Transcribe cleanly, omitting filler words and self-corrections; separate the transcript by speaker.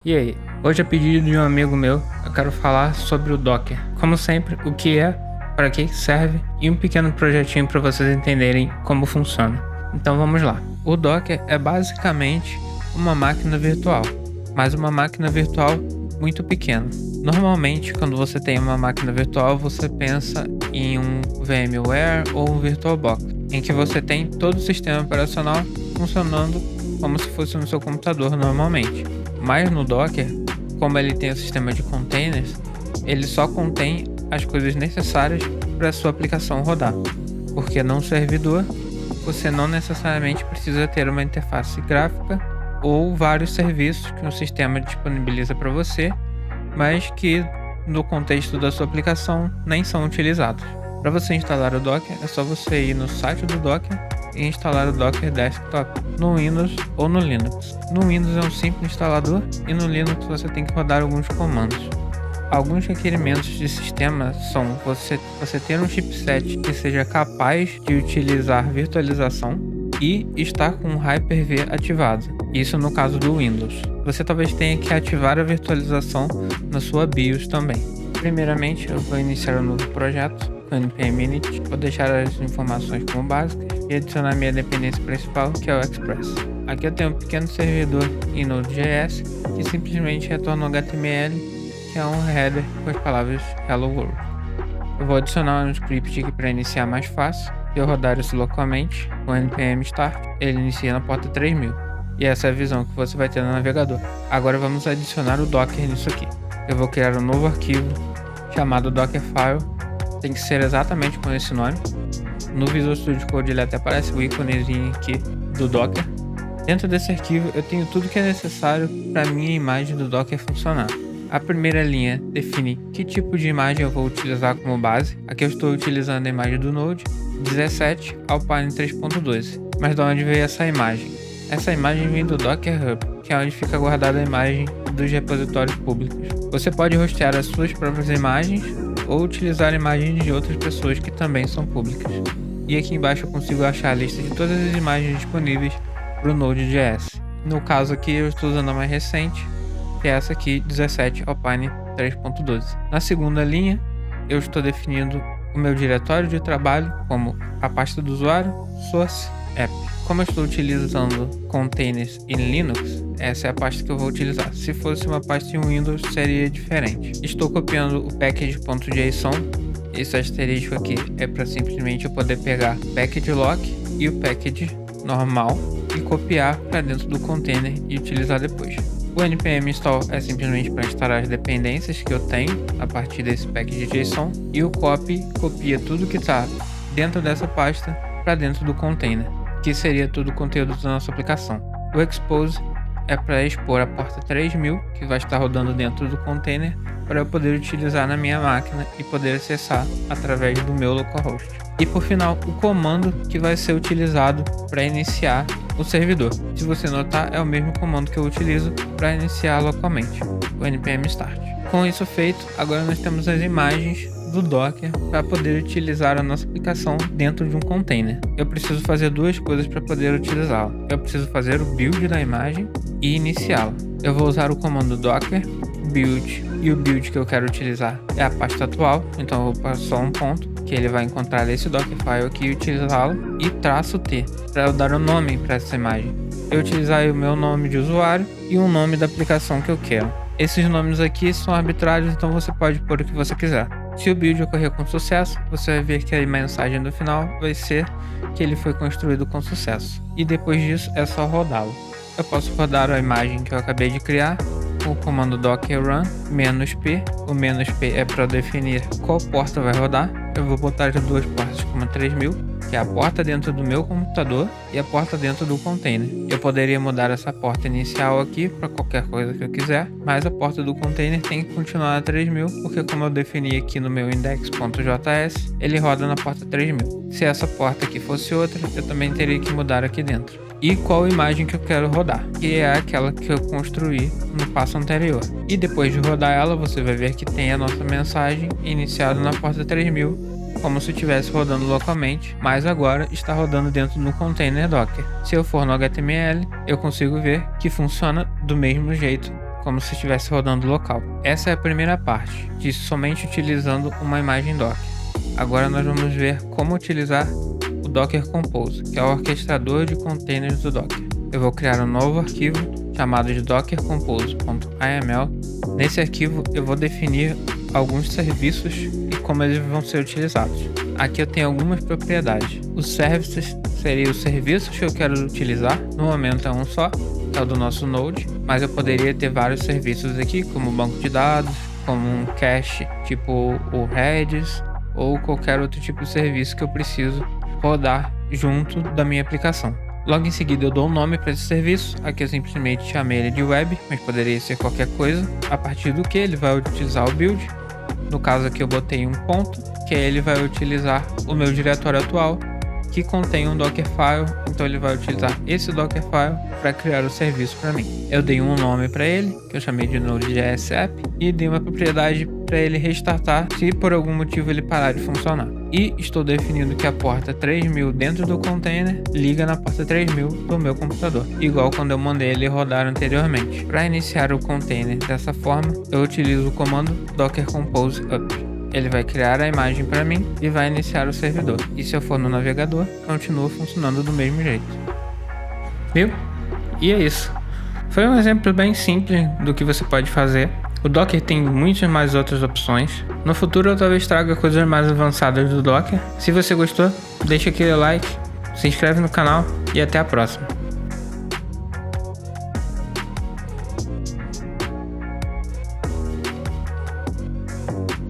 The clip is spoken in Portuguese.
Speaker 1: E aí? Hoje, a pedido de um amigo meu, eu quero falar sobre o Docker. Como sempre, o que é, para que serve e um pequeno projetinho para vocês entenderem como funciona. Então vamos lá. O Docker é basicamente uma máquina virtual, mas uma máquina virtual muito pequena. Normalmente, quando você tem uma máquina virtual, você pensa em um VMware ou um VirtualBox, em que você tem todo o sistema operacional funcionando como se fosse no seu computador normalmente. Mas no Docker, como ele tem o sistema de containers, ele só contém as coisas necessárias para a sua aplicação rodar. Porque num servidor, você não necessariamente precisa ter uma interface gráfica ou vários serviços que o sistema disponibiliza para você, mas que no contexto da sua aplicação nem são utilizados. Para você instalar o Docker, é só você ir no site do Docker e instalar o Docker Desktop no Windows ou no Linux. No Windows é um simples instalador e no Linux você tem que rodar alguns comandos. Alguns requerimentos de sistema são você ter um chipset que seja capaz de utilizar virtualização e estar com o Hyper-V ativado. Isso no caso do Windows. Você talvez tenha que ativar a virtualização na sua BIOS também. Primeiramente, eu vou iniciar um novo projeto com npm init, vou deixar as informações como básicas e adicionar minha dependência principal, que é o Express. Aqui eu tenho um pequeno servidor em Node.js que simplesmente retorna um HTML, que é um header com as palavras Hello World. Eu vou adicionar um script aqui para iniciar mais fácil. Se eu rodar isso localmente com npm start, ele inicia na porta 3000. E essa é a visão que você vai ter no navegador. Agora vamos adicionar o Docker nisso aqui. Eu vou criar um novo arquivo chamado Dockerfile. Tem que ser exatamente com esse nome. No Visual Studio Code ele até aparece o íconezinho aqui do Docker. Dentro desse arquivo eu tenho tudo que é necessário para minha imagem do Docker funcionar. A primeira linha define que tipo de imagem eu vou utilizar como base. Aqui eu estou utilizando a imagem do Node 17 Alpine 3.12. Mas de onde veio essa imagem? Essa imagem vem do Docker Hub, que é onde fica guardada a imagem dos repositórios públicos. Você pode hostear as suas próprias imagens ou utilizar imagens de outras pessoas que também são públicas. E aqui embaixo eu consigo achar a lista de todas as imagens disponíveis para o Node.js. No caso aqui eu estou usando a mais recente, que é essa aqui, 17 Alpine 3.12. Na segunda linha, eu estou definindo o meu diretório de trabalho como a pasta do usuário, source, app. Como eu estou utilizando containers em Linux, essa é a pasta que eu vou utilizar. Se fosse uma pasta em Windows, seria diferente. Estou copiando o package.json. Esse asterisco aqui é para simplesmente eu poder pegar o package lock e o package normal e copiar para dentro do container e utilizar depois. O npm install é simplesmente para instalar as dependências que eu tenho a partir desse package.json, e o copy copia tudo que está dentro dessa pasta para dentro do container, que seria todo o conteúdo da nossa aplicação. O expose é para expor a porta 3000, que vai estar rodando dentro do container, para eu poder utilizar na minha máquina e poder acessar através do meu localhost. E por final, o comando que vai ser utilizado para iniciar o servidor. Se você notar, é o mesmo comando que eu utilizo para iniciar localmente, o npm start. Com isso feito, agora nós temos as imagens do Docker para poder utilizar a nossa aplicação dentro de um container. Eu preciso fazer duas coisas para poder utilizá-la. Eu preciso fazer o build da imagem e iniciá-la. Eu vou usar o comando docker build, e o build que eu quero utilizar é a pasta atual, então eu vou passar um ponto que ele vai encontrar esse Dockerfile aqui e utilizá-lo, e -t para eu dar um nome para essa imagem. Eu utilizar o meu nome de usuário e um nome da aplicação que eu quero. Esses nomes aqui são arbitrários, então você pode pôr o que você quiser. Se o build ocorrer com sucesso, você vai ver que a mensagem do final vai ser que ele foi construído com sucesso. E depois disso é só rodá-lo. Eu posso rodar a imagem que eu acabei de criar com o comando docker run -p. O -p é para definir qual porta vai rodar. Eu vou botar as duas portas como 3000, que é a porta dentro do meu computador e a porta dentro do container. Eu poderia mudar essa porta inicial aqui para qualquer coisa que eu quiser, mas a porta do container tem que continuar a 3000, porque como eu defini aqui no meu index.js, ele roda na porta 3000. Se essa porta aqui fosse outra, eu também teria que mudar aqui dentro. E qual imagem que eu quero rodar, que é aquela que eu construí no passo anterior. E depois de rodar ela, você vai ver que tem a nossa mensagem iniciada na porta 3000, como se estivesse rodando localmente, mas agora está rodando dentro do container Docker. Se eu for no HTML, eu consigo ver que funciona do mesmo jeito como se estivesse rodando local. Essa é a primeira parte, de somente utilizando uma imagem Docker. Agora nós vamos ver como utilizar o Docker Compose, que é o orquestrador de containers do Docker. Eu vou criar um novo arquivo chamado de dockercompose.aml. Nesse arquivo eu vou definir alguns serviços e como eles vão ser utilizados. Aqui eu tenho algumas propriedades. Os services seriam os serviços que eu quero utilizar. No momento é um só, que é o do nosso Node, mas eu poderia ter vários serviços aqui, como banco de dados, como um cache tipo o Redis, ou qualquer outro tipo de serviço que eu preciso rodar junto da minha aplicação. Logo em seguida eu dou um nome para esse serviço. Aqui eu simplesmente chamei ele de web, mas poderia ser qualquer coisa, a partir do que ele vai utilizar o build. No caso aqui eu botei um ponto, que ele vai utilizar o meu diretório atual, que contém um Dockerfile, então ele vai utilizar esse Dockerfile para criar o serviço para mim. Eu dei um nome para ele, que eu chamei de Node.js App, e dei uma propriedade para ele restartar se por algum motivo ele parar de funcionar. E estou definindo que a porta 3000 dentro do container liga na porta 3000 do meu computador, igual quando eu mandei ele rodar anteriormente. Para iniciar o container dessa forma, eu utilizo o comando docker compose up. Ele vai criar a imagem para mim e vai iniciar o servidor. E se eu for no navegador, continua funcionando do mesmo jeito. Viu? E é isso. Foi um exemplo bem simples do que você pode fazer. O Docker tem muitas mais outras opções. No futuro eu talvez traga coisas mais avançadas do Docker. Se você gostou, deixa aquele like, se inscreve no canal e até a próxima.